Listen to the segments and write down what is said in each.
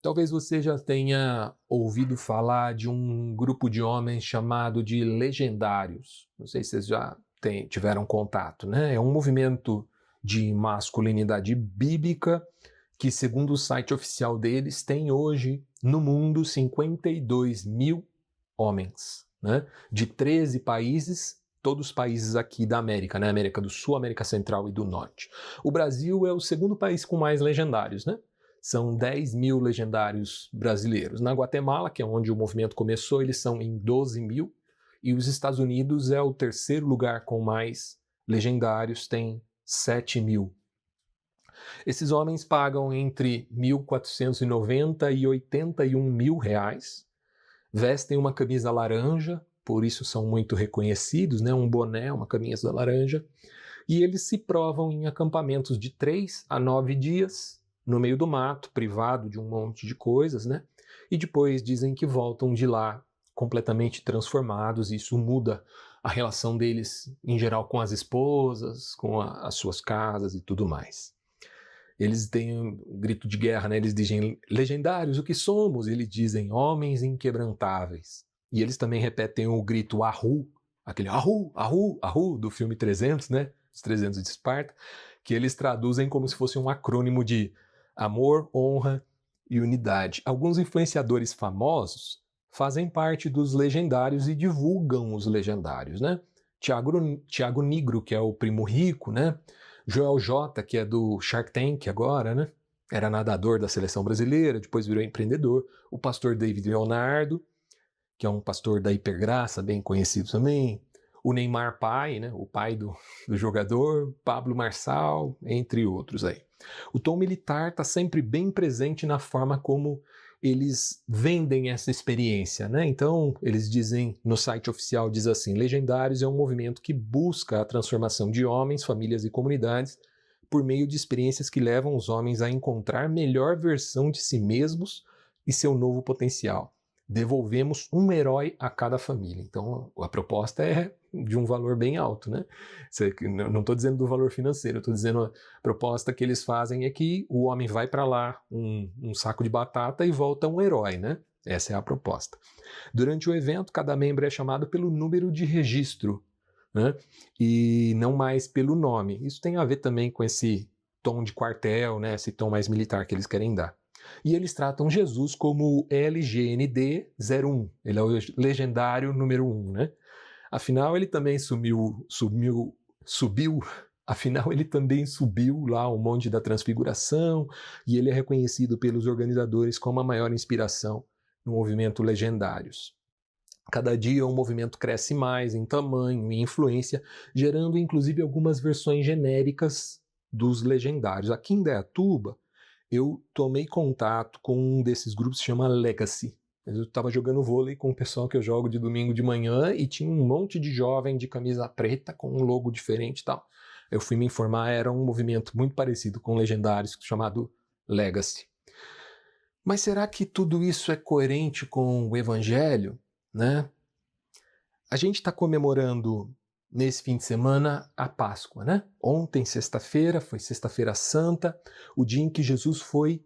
Talvez você já tenha ouvido falar de um grupo de homens chamado de legendários. Não sei se vocês já tiveram contato, né? É um movimento de masculinidade bíblica que, segundo o site oficial deles, tem hoje no mundo 52 mil homens, né? De 13 países, todos os países aqui da América, né? América do Sul, América Central e do Norte. O Brasil é o segundo país com mais legendários, né? São 10 mil legendários brasileiros. Na Guatemala, que é onde o movimento começou, eles são em 12 mil. E os Estados Unidos é o terceiro lugar com mais legendários, tem 7 mil. Esses homens pagam entre 1.490 e 81 mil reais, vestem uma camisa laranja, por isso são muito reconhecidos, né? Um boné, uma camisa laranja, e eles se provam em acampamentos de 3 a 9 dias, no meio do mato, privado de um monte de coisas, né? E depois dizem que voltam de lá completamente transformados, e isso muda a relação deles, em geral, com as esposas, com as suas casas e tudo mais. Eles têm um grito de guerra, né? Eles dizem, legendários, o que somos? Eles dizem, homens inquebrantáveis. E eles também repetem o grito Ahu, aquele Ahu, Ahu, Ahu, do filme 300, né? Os 300 de Esparta, que eles traduzem como se fosse um acrônimo de amor, honra e unidade. Alguns influenciadores famosos fazem parte dos legendários e divulgam os legendários, né? Tiago Nigro, que é o primo rico, né? Joel J, que é do Shark Tank agora, né? Era nadador da seleção brasileira, depois virou empreendedor. O pastor David Leonardo, que é um pastor da Hipergraça, bem conhecido também. O Neymar pai, né? O pai do jogador. Pablo Marçal, entre outros aí. O tom militar está sempre bem presente na forma como eles vendem essa experiência, né? Então, eles dizem, no site oficial diz assim, Legendários é um movimento que busca a transformação de homens, famílias e comunidades por meio de experiências que levam os homens a encontrar a melhor versão de si mesmos e seu novo potencial. Devolvemos um herói a cada família. Então, a proposta é de um valor bem alto, né? Não estou dizendo do valor financeiro, estou dizendo a proposta que eles fazem é que o homem vai para lá, um saco de batata e volta um herói, né? Essa é a proposta. Durante o evento, cada membro é chamado pelo número de registro, né? E não mais pelo nome. Isso tem a ver também com esse tom de quartel, né? Esse tom mais militar que eles querem dar. E eles tratam Jesus como LGND 01. Ele é o legendário número 1, né? Afinal, ele também subiu. Afinal, ele também subiu lá o Monte da Transfiguração e ele é reconhecido pelos organizadores como a maior inspiração no movimento Legendários. Cada dia o movimento cresce mais em tamanho e influência, gerando inclusive algumas versões genéricas dos Legendários. Aqui em Dayatuba, eu tomei contato com um desses grupos que se chama Legacy. Eu estava jogando vôlei com o pessoal que eu jogo de domingo de manhã e tinha um monte de jovem de camisa preta com um logo diferente e tal. Eu fui me informar, era um movimento muito parecido com Legendários, chamado Legacy. Mas será que tudo isso é coerente com o Evangelho, né? A gente está comemorando nesse fim de semana a Páscoa, né? Ontem, sexta-feira, foi Sexta-feira Santa, o dia em que Jesus foi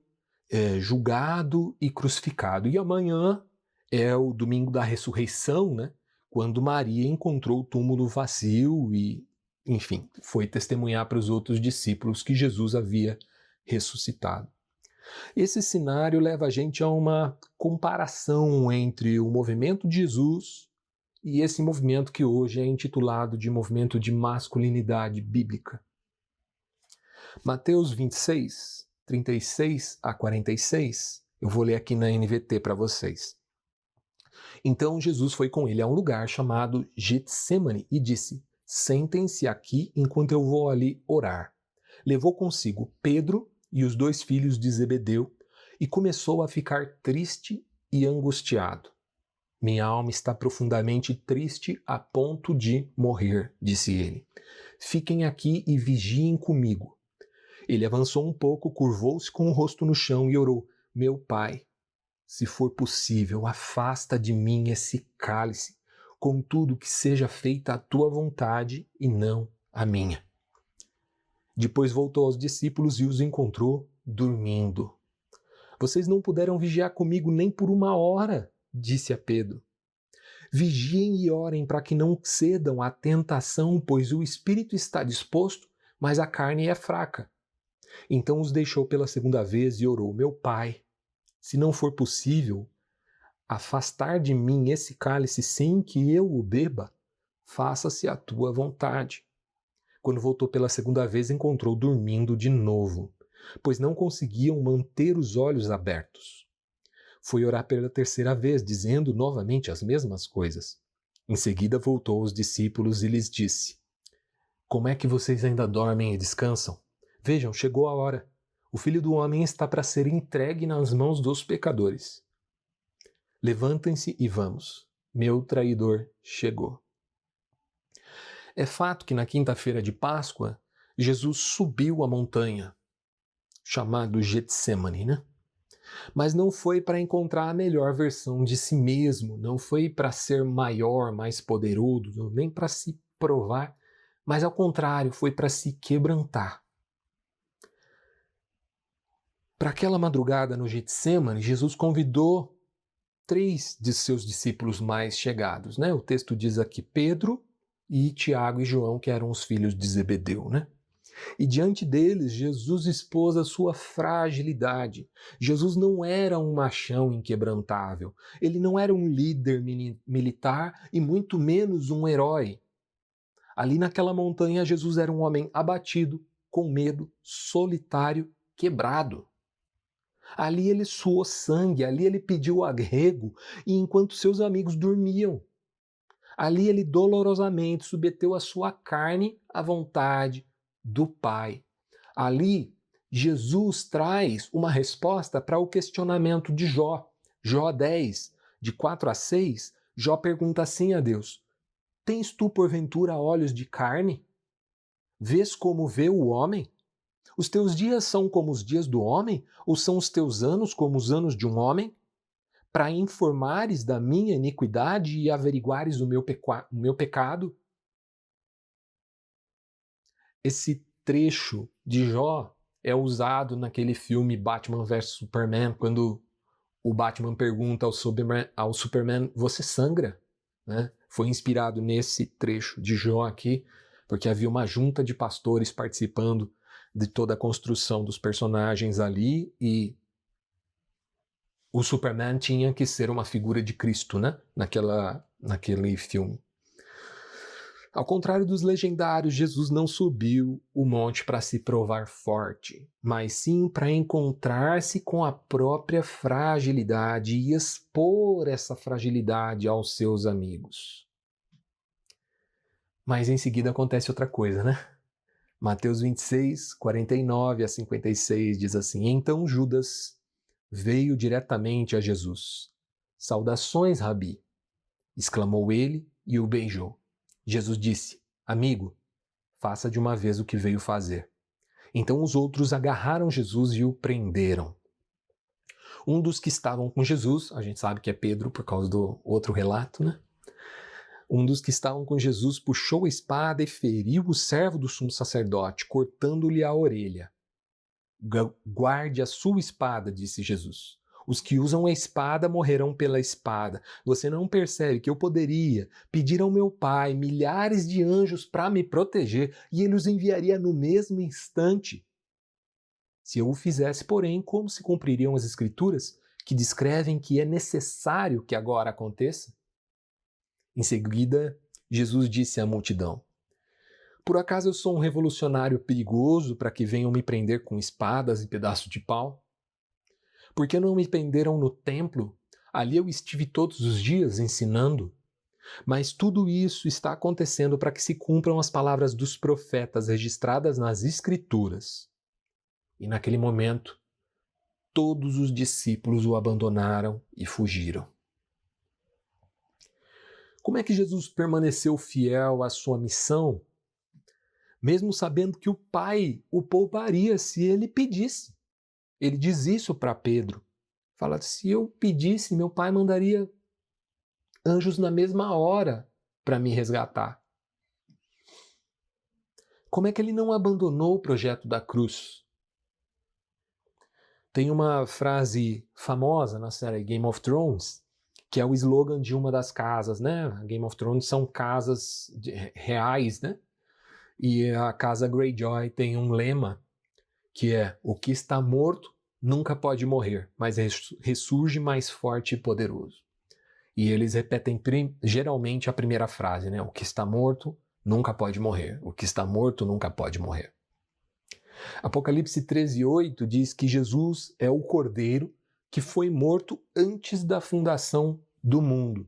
julgado e crucificado. E amanhã é o domingo da ressurreição, né? Quando Maria encontrou o túmulo vazio e, enfim, foi testemunhar para os outros discípulos que Jesus havia ressuscitado. Esse cenário leva a gente a uma comparação entre o movimento de Jesus e esse movimento que hoje é intitulado de movimento de masculinidade bíblica. Mateus 26, 36 a 46, eu vou ler aqui na NVT para vocês. Então Jesus foi com ele a um lugar chamado Getsemane e disse, sentem-se aqui enquanto eu vou ali orar. Levou consigo Pedro e os 2 filhos de Zebedeu e começou a ficar triste e angustiado. Minha alma está profundamente triste a ponto de morrer, disse ele. Fiquem aqui e vigiem comigo. Ele avançou um pouco, curvou-se com o rosto no chão e orou, meu pai, se for possível, afasta de mim esse cálice, contudo que seja feita a tua vontade e não a minha. Depois voltou aos discípulos e os encontrou dormindo. Vocês não puderam vigiar comigo nem por 1 hora, disse a Pedro. Vigiem e orem para que não cedam à tentação, pois o espírito está disposto, mas a carne é fraca. Então os deixou pela 2ª vez e orou: Meu Pai, se não for possível afastar de mim esse cálice sem que eu o beba, faça-se a tua vontade. Quando voltou pela 2ª vez, encontrou dormindo de novo, pois não conseguiam manter os olhos abertos. Foi orar pela 3ª vez, dizendo novamente as mesmas coisas. Em seguida voltou aos discípulos e lhes disse: Como é que vocês ainda dormem e descansam? Vejam, chegou a hora. O Filho do Homem está para ser entregue nas mãos dos pecadores. Levantem-se e vamos. Meu traidor chegou. É fato que na quinta-feira de Páscoa, Jesus subiu a montanha, chamado Getsemane, né? Mas não foi para encontrar a melhor versão de si mesmo, não foi para ser maior, mais poderoso, nem para se provar, mas ao contrário, foi para se quebrantar. Para aquela madrugada no Getsemane, Jesus convidou 3 de seus discípulos mais chegados, né? O texto diz aqui Pedro e Tiago e João, que eram os filhos de Zebedeu, né? E diante deles, Jesus expôs a sua fragilidade. Jesus não era um machão inquebrantável. Ele não era um líder militar e muito menos um herói. Ali naquela montanha, Jesus era um homem abatido, com medo, solitário, quebrado. Ali ele suou sangue, ali ele pediu arrego, e enquanto seus amigos dormiam. Ali ele dolorosamente submeteu a sua carne à vontade do Pai. Ali, Jesus traz uma resposta para o questionamento de Jó. Jó 10, de 4 a 6, Jó pergunta assim a Deus: Tens tu porventura olhos de carne? Vês como vê o homem? Os teus dias são como os dias do homem? Ou são os teus anos como os anos de um homem? Para informares da minha iniquidade e averiguares o meu pecado? Esse trecho de Jó é usado naquele filme Batman vs Superman, quando o Batman pergunta ao Superman, você sangra? Né? Foi inspirado nesse trecho de Jó aqui, porque havia uma junta de pastores participando de toda a construção dos personagens ali, e o Superman tinha que ser uma figura de Cristo, né? Naquele filme. Ao contrário dos legendários, Jesus não subiu o monte para se provar forte, mas sim para encontrar-se com a própria fragilidade e expor essa fragilidade aos seus amigos. Mas em seguida acontece outra coisa, né? Mateus 26, 49 a 56 diz assim: Então Judas veio diretamente a Jesus. Saudações, Rabi! Exclamou ele e o beijou. Jesus disse: Amigo, faça de uma vez o que veio fazer. Então os outros agarraram Jesus e o prenderam. Um dos que estavam com Jesus, a gente sabe que é Pedro por causa do outro relato, né? Um dos que estavam com Jesus puxou a espada e feriu o servo do sumo sacerdote, cortando-lhe a orelha. Guarde a sua espada, disse Jesus. Os que usam a espada morrerão pela espada. Você não percebe que eu poderia pedir ao meu Pai milhares de anjos para me proteger e ele os enviaria no mesmo instante? Se eu o fizesse, porém, como se cumpririam as Escrituras que descrevem que é necessário que agora aconteça? Em seguida, Jesus disse à multidão: Por acaso eu sou um revolucionário perigoso para que venham me prender com espadas e pedaços de pau? Por que não me prenderam no templo? Ali eu estive todos os dias ensinando. Mas tudo isso está acontecendo para que se cumpram as palavras dos profetas registradas nas Escrituras. E naquele momento, todos os discípulos o abandonaram e fugiram. Como é que Jesus permaneceu fiel à sua missão, mesmo sabendo que o Pai o pouparia se ele pedisse? Ele diz isso para Pedro. Fala, se eu pedisse, meu Pai mandaria anjos na mesma hora para me resgatar. Como é que ele não abandonou o projeto da cruz? Tem uma frase famosa na série Game of Thrones, que é o slogan de uma das casas, né? Game of Thrones são casas reais, né? E a casa Greyjoy tem um lema que é: o que está morto nunca pode morrer, mas ressurge mais forte e poderoso. E eles repetem geralmente a primeira frase, né? O que está morto nunca pode morrer. O que está morto nunca pode morrer. Apocalipse 13:8 diz que Jesus é o Cordeiro que foi morto antes da fundação do mundo.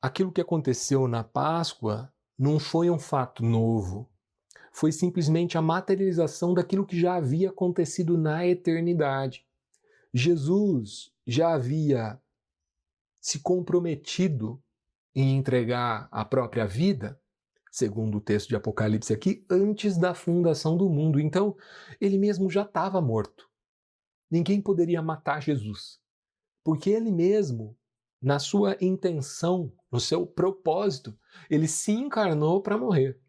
Aquilo que aconteceu na Páscoa não foi um fato novo. Foi simplesmente a materialização daquilo que já havia acontecido na eternidade. Jesus já havia se comprometido em entregar a própria vida, segundo o texto de Apocalipse aqui, antes da fundação do mundo. Então, ele mesmo já estava morto. Ninguém poderia matar Jesus, porque ele mesmo, na sua intenção, no seu propósito, ele se encarnou para morrer.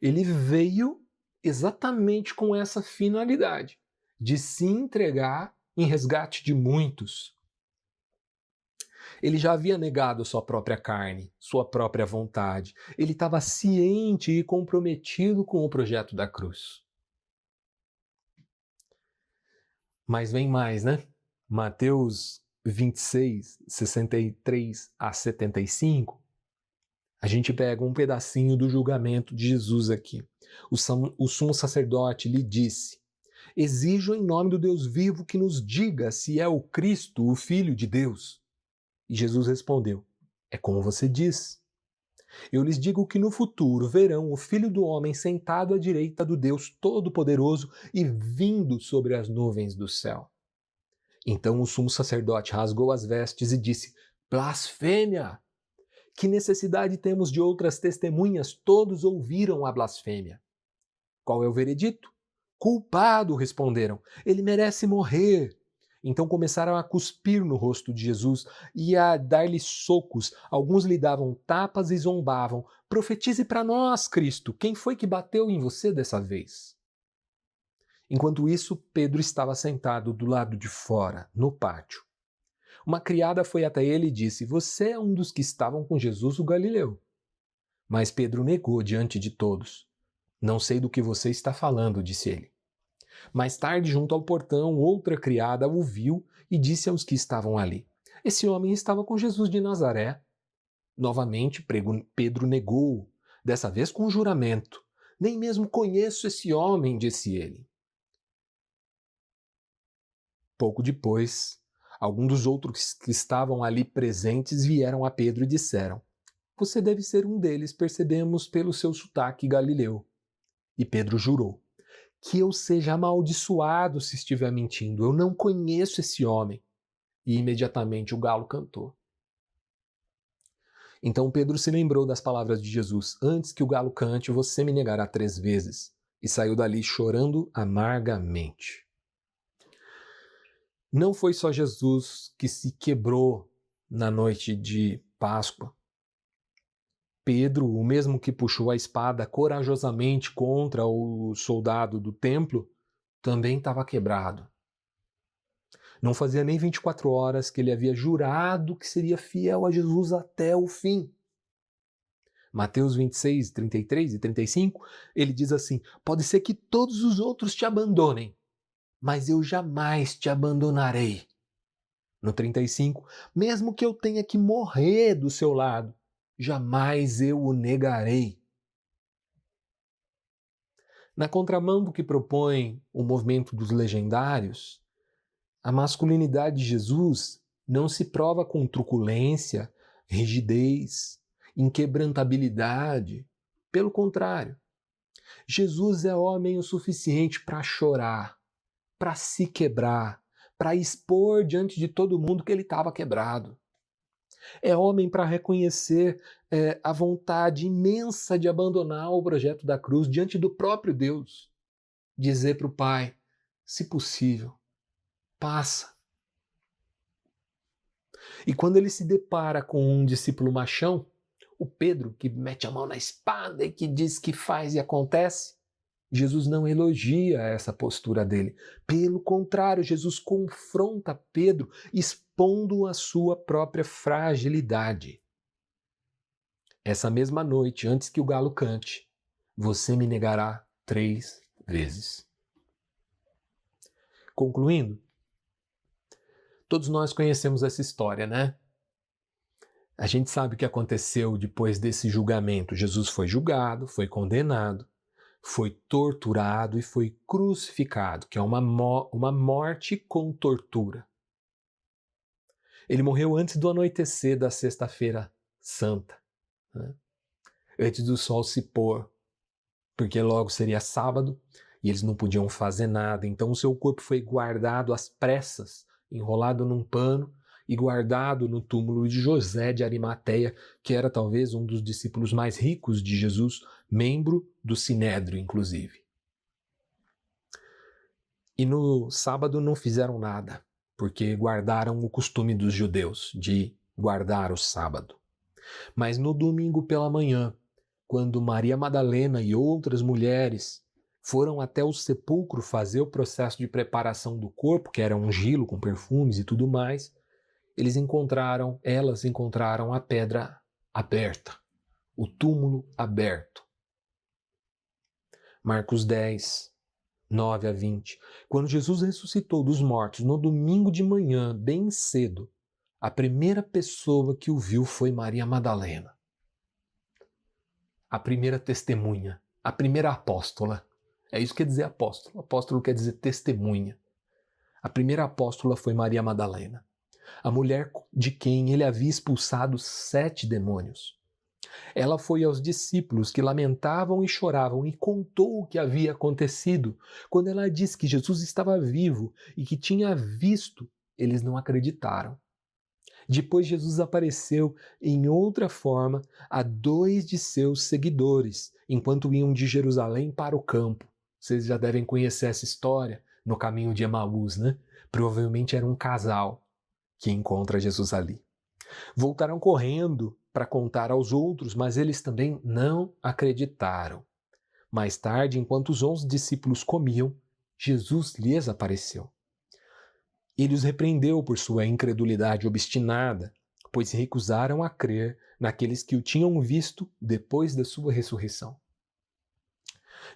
Ele veio exatamente com essa finalidade, de se entregar em resgate de muitos. Ele já havia negado sua própria carne, sua própria vontade. Ele estava ciente e comprometido com o projeto da cruz. Mas vem mais, né? Mateus 26, 63 a 75. A gente pega um pedacinho do julgamento de Jesus aqui. O sumo sacerdote lhe disse: exijo em nome do Deus vivo que nos diga se é o Cristo, o Filho de Deus. E Jesus respondeu: é como você diz. Eu lhes digo que no futuro verão o Filho do Homem sentado à direita do Deus Todo-Poderoso e vindo sobre as nuvens do céu. Então o sumo sacerdote rasgou as vestes e disse: blasfêmia! Que necessidade temos de outras testemunhas? Todos ouviram a blasfêmia. Qual é o veredito? Culpado, responderam. Ele merece morrer. Então começaram a cuspir no rosto de Jesus e a dar-lhe socos. Alguns lhe davam tapas e zombavam. Profetize para nós, Cristo. Quem foi que bateu em você dessa vez? Enquanto isso, Pedro estava sentado do lado de fora, no pátio. Uma criada foi até ele e disse: você é um dos que estavam com Jesus o Galileu. Mas Pedro negou diante de todos. Não sei do que você está falando, disse ele. Mais tarde, junto ao portão, outra criada o viu e disse aos que estavam ali: esse homem estava com Jesus de Nazaré. Novamente, Pedro negou, dessa vez com juramento. Nem mesmo conheço esse homem, disse ele. Pouco depois, alguns dos outros que estavam ali presentes vieram a Pedro e disseram: você deve ser um deles, percebemos pelo seu sotaque galileu. E Pedro jurou: que eu seja amaldiçoado se estiver mentindo, eu não conheço esse homem. E imediatamente o galo cantou. Então Pedro se lembrou das palavras de Jesus: antes que o galo cante, você me negará 3 vezes. E saiu dali chorando amargamente. Não foi só Jesus que se quebrou na noite de Páscoa. Pedro, o mesmo que puxou a espada corajosamente contra o soldado do templo, também estava quebrado. Não fazia nem 24 horas que ele havia jurado que seria fiel a Jesus até o fim. Mateus 26, 33 e 35, ele diz assim: pode ser que todos os outros te abandonem, mas eu jamais te abandonarei. No 35, mesmo que eu tenha que morrer do seu lado, jamais eu o negarei. Na contramão do que propõe o movimento dos legendários, a masculinidade de Jesus não se prova com truculência, rigidez, inquebrantabilidade. Pelo contrário, Jesus é homem o suficiente para chorar, para se quebrar, para expor diante de todo mundo que ele estava quebrado. É homem para reconhecer a vontade imensa de abandonar o projeto da cruz diante do próprio Deus. Dizer para o Pai: se possível, passa. E quando ele se depara com um discípulo machão, o Pedro, que mete a mão na espada e que diz que faz e acontece, Jesus não elogia essa postura dele. Pelo contrário, Jesus confronta Pedro, expondo a sua própria fragilidade. Essa mesma noite, antes que o galo cante, você me negará 3 vezes. Concluindo, todos nós conhecemos essa história, né? A gente sabe o que aconteceu depois desse julgamento. Jesus foi julgado, foi condenado, foi torturado e foi crucificado, que é uma morte com tortura. Ele morreu antes do anoitecer da Sexta-feira Santa, né? Antes do sol se pôr, porque logo seria sábado e eles não podiam fazer nada. Então o seu corpo foi guardado às pressas, enrolado num pano e guardado no túmulo de José de Arimateia, que era talvez um dos discípulos mais ricos de Jesus, membro do Sinédrio, inclusive. E no sábado não fizeram nada, porque guardaram o costume dos judeus de guardar o sábado. Mas no domingo pela manhã, quando Maria Madalena e outras mulheres foram até o sepulcro fazer o processo de preparação do corpo, que era ungí-lo com perfumes e tudo mais, elas encontraram a pedra aberta, o túmulo aberto. Marcos 10, 9 a 20. Quando Jesus ressuscitou dos mortos no domingo de manhã, bem cedo, a primeira pessoa que o viu foi Maria Madalena. A primeira testemunha, a primeira apóstola. É isso que quer dizer apóstolo. Apóstolo quer dizer testemunha. A primeira apóstola foi Maria Madalena, a mulher de quem ele havia expulsado 7 demônios. Ela foi aos discípulos que lamentavam e choravam e contou o que havia acontecido. Quando ela disse que Jesus estava vivo e que tinha visto, eles não acreditaram. Depois Jesus apareceu em outra forma a 2 de seus seguidores, enquanto iam de Jerusalém para o campo. Vocês já devem conhecer essa história no caminho de Emaús, né? Provavelmente era um casal que encontra Jesus ali. Voltaram correndo para contar aos outros, mas eles também não acreditaram. Mais tarde, enquanto os 11 discípulos comiam, Jesus lhes apareceu. Ele os repreendeu por sua incredulidade obstinada, pois recusaram a crer naqueles que o tinham visto depois da sua ressurreição.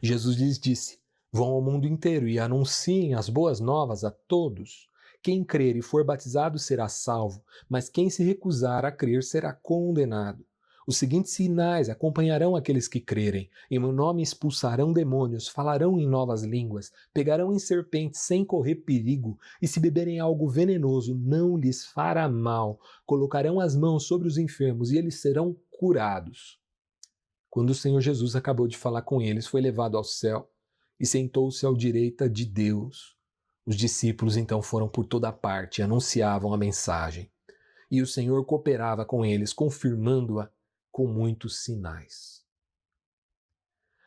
Jesus lhes disse: vão ao mundo inteiro e anunciem as boas novas a todos. Quem crer e for batizado será salvo, mas quem se recusar a crer será condenado. Os seguintes sinais acompanharão aqueles que crerem. Em meu nome expulsarão demônios, falarão em novas línguas, pegarão em serpentes sem correr perigo, e se beberem algo venenoso, não lhes fará mal. Colocarão as mãos sobre os enfermos e eles serão curados. Quando o Senhor Jesus acabou de falar com eles, foi levado ao céu e sentou-se à direita de Deus. Os discípulos então foram por toda parte e anunciavam a mensagem. E o Senhor cooperava com eles, confirmando-a com muitos sinais.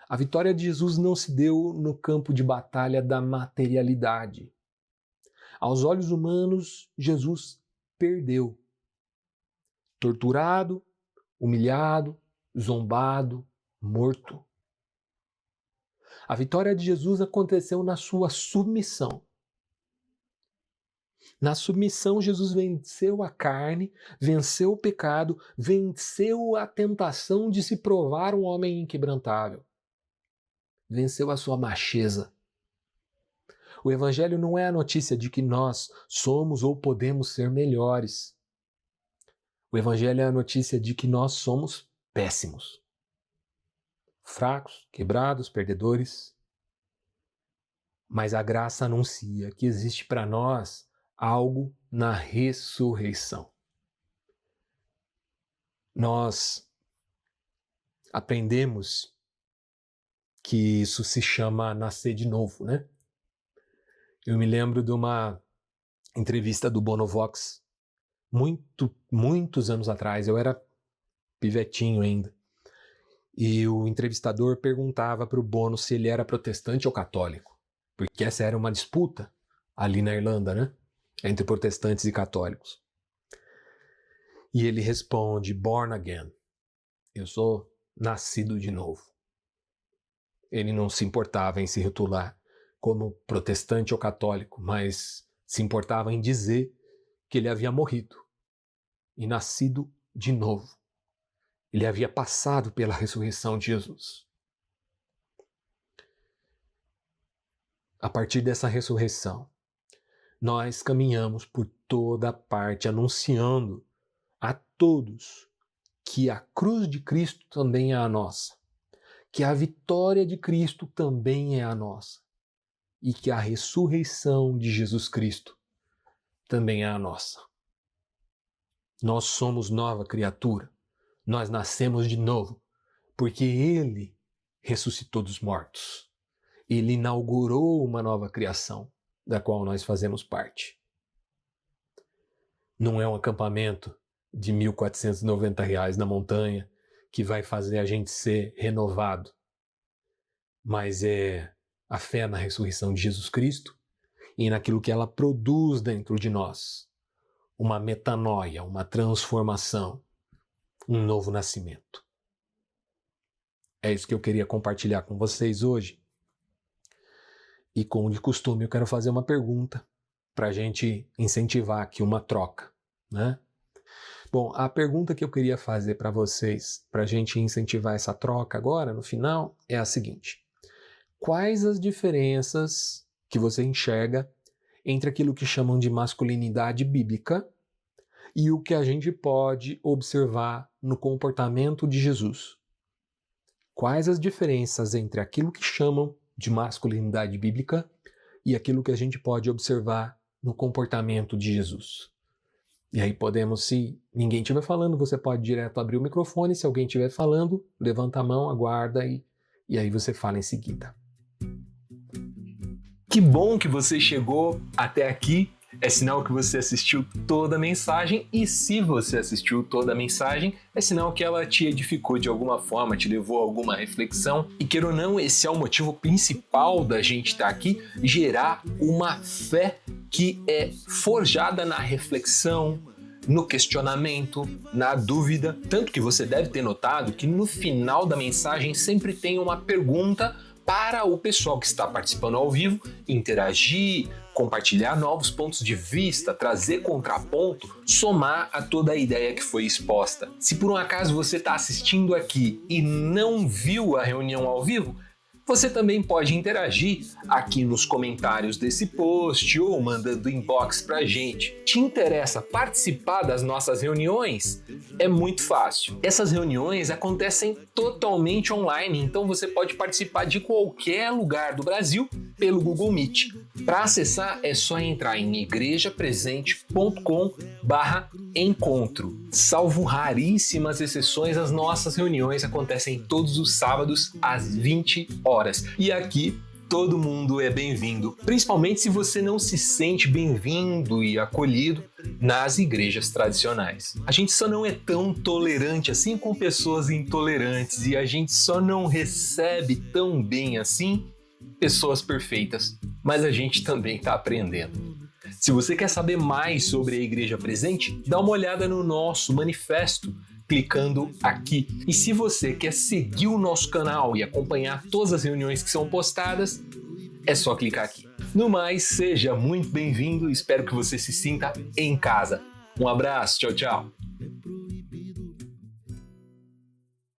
A vitória de Jesus não se deu no campo de batalha da materialidade. Aos olhos humanos, Jesus perdeu. Torturado, humilhado, zombado, morto. A vitória de Jesus aconteceu na sua submissão. Na submissão, Jesus venceu a carne, venceu o pecado, venceu a tentação de se provar um homem inquebrantável. Venceu a sua macheza. O Evangelho não é a notícia de que nós somos ou podemos ser melhores. O Evangelho é a notícia de que nós somos péssimos. Fracos, quebrados, perdedores. Mas a graça anuncia que existe para nós algo na ressurreição. Nós aprendemos que isso se chama nascer de novo, né? Eu me lembro de uma entrevista do Bono Vox, muitos anos atrás, eu era pivetinho ainda, e o entrevistador perguntava para o Bono se ele era protestante ou católico, porque essa era uma disputa ali na Irlanda, né? Entre protestantes e católicos. E ele responde: born again. Eu sou nascido de novo. Ele não se importava em se rotular como protestante ou católico, mas se importava em dizer que ele havia morrido e nascido de novo. Ele havia passado pela ressurreição de Jesus. A partir dessa ressurreição, nós caminhamos por toda parte anunciando a todos que a cruz de Cristo também é a nossa, que a vitória de Cristo também é a nossa e que a ressurreição de Jesus Cristo também é a nossa. Nós somos nova criatura, nós nascemos de novo, porque Ele ressuscitou dos mortos. Ele inaugurou uma nova criação, da qual nós fazemos parte. Não é um acampamento de R$ 1.490 na montanha que vai fazer a gente ser renovado, mas é a fé na ressurreição de Jesus Cristo e naquilo que ela produz dentro de nós. Uma metanoia, uma transformação, um novo nascimento. É isso que eu queria compartilhar com vocês hoje. E como de costume, eu quero fazer uma pergunta para a gente incentivar aqui uma troca, né? Bom, a pergunta que eu queria fazer para vocês, para a gente incentivar essa troca agora, no final, é a seguinte. Quais as diferenças que você enxerga entre aquilo que chamam de masculinidade bíblica e o que a gente pode observar no comportamento de Jesus? Quais as diferenças entre aquilo que chamam de masculinidade bíblica e aquilo que a gente pode observar no comportamento de Jesus? E aí podemos, se ninguém estiver falando, você pode direto abrir o microfone, se alguém estiver falando, levanta a mão, aguarda e aí você fala em seguida. Que bom que você chegou até aqui, é sinal que você assistiu toda a mensagem, e se você assistiu toda a mensagem, é sinal que ela te edificou de alguma forma, te levou a alguma reflexão, e queira ou não, esse é o motivo principal da gente estar aqui, gerar uma fé que é forjada na reflexão, no questionamento, na dúvida, tanto que você deve ter notado que no final da mensagem sempre tem uma pergunta para o pessoal que está participando ao vivo interagir, compartilhar novos pontos de vista, trazer contraponto, somar a toda a ideia que foi exposta. Se por um acaso você está assistindo aqui e não viu a reunião ao vivo, você também pode interagir aqui nos comentários desse post ou mandando inbox pra gente. Te interessa participar das nossas reuniões? É muito fácil. Essas reuniões acontecem totalmente online, então você pode participar de qualquer lugar do Brasil pelo Google Meet. Para acessar é só entrar em igrejapresente.com/encontro. Salvo raríssimas exceções, as nossas reuniões acontecem todos os sábados às 20 horas. E aqui todo mundo é bem-vindo, principalmente se você não se sente bem-vindo e acolhido nas igrejas tradicionais. A gente só não é tão tolerante assim com pessoas intolerantes e a gente só não recebe tão bem assim pessoas perfeitas, mas a gente também está aprendendo. Se você quer saber mais sobre a Igreja Presente, dá uma olhada no nosso manifesto, clicando aqui. E se você quer seguir o nosso canal e acompanhar todas as reuniões que são postadas, é só clicar aqui. No mais, seja muito bem-vindo, espero que você se sinta em casa. Um abraço, tchau, tchau!